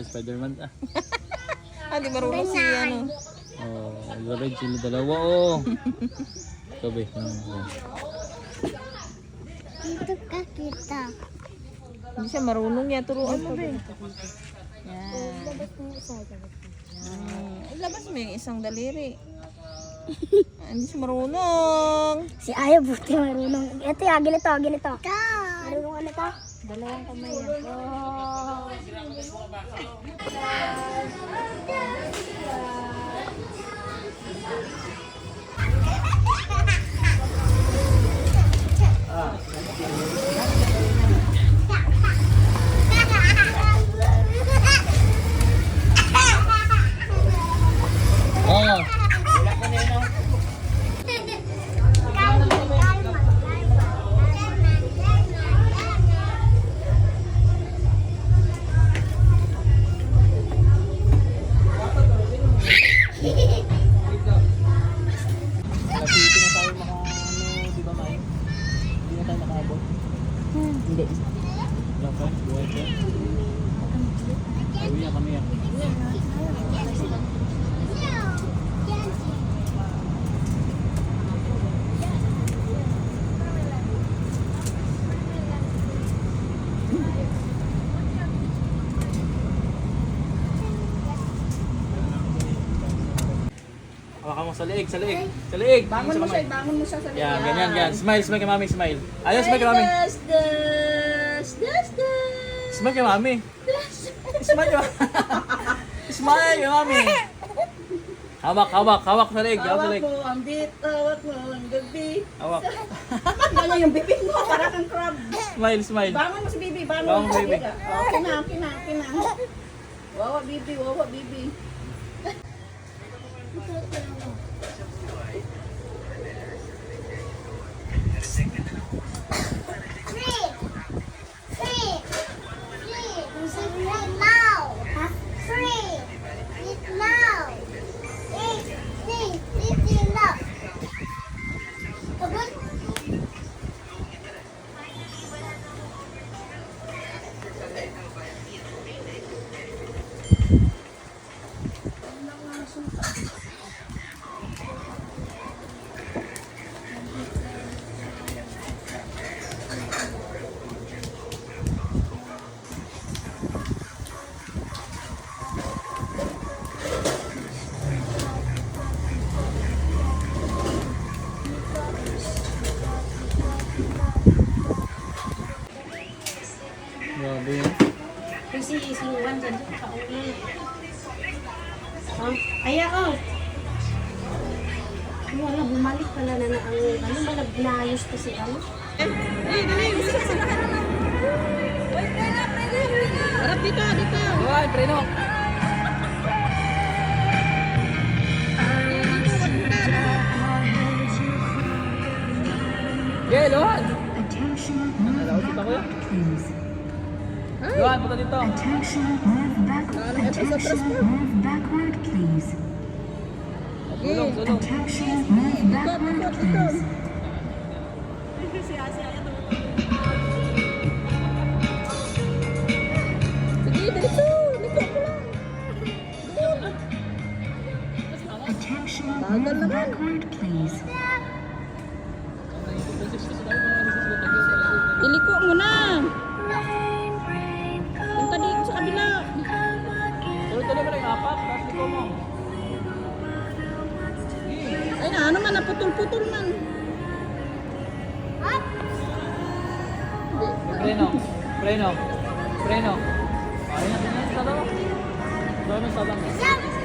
Spider-Man ah. Di marunong si ano. Oh, red sila dalawa oh. Sabi. Dito ka kita. Hindi siya marunong yan. Turuan mo ba eh. Yan. Labas mo isa. Labas mo yung isang daliri. Hindi siya marunong. Si Aya buti marunong. Ito ya, ganito, ganito. Marunong ano to? Dalawang kamay yan. Oh. Oh. Hindi. Dapat buhay ka. Uwi na kami yan. Hawakan mo sa leeg, sa leeg, sa leeg. Bangon mo siya sa liit. Yan, ganyan, ganyan. Smile, smile kay mami, smile. Ayun, smile kay mami. Das. Smile kay mami. Smile kay mami. Smile kay mami. Hawak, hawak, hawak sa leeg, hawak sa leeg. Hawak mo ang bit, hawak mo ang gabi. Hawak. Ganyan yung bibig mo, para kang crab. Smile, smile. Bangon mo si Bibi, bangon Bangon, mo si Bibi. Okay na. Wawa Bibi. Grabe yan. Kasi isinuwan dyan sa kauwi. Ay ako. Wala, bumalik pala na ang ano ba naglayos kasi ano? Harap dito. Ay, preno. Yeah, Luhan. Hello, kita ko yan. Luhan, punta dito. Sulong, sulong. Sige, dito. Bagal naman. Iliko mo na. Punta dito sa kabila. Tuloy-tuloy mo na yung apat, tapos liko mo. Ay na, ano man, naputol-putol man. Preno, preno, preno. Ayun na, tingnan sa dalawa. Dalawa sa dalawa.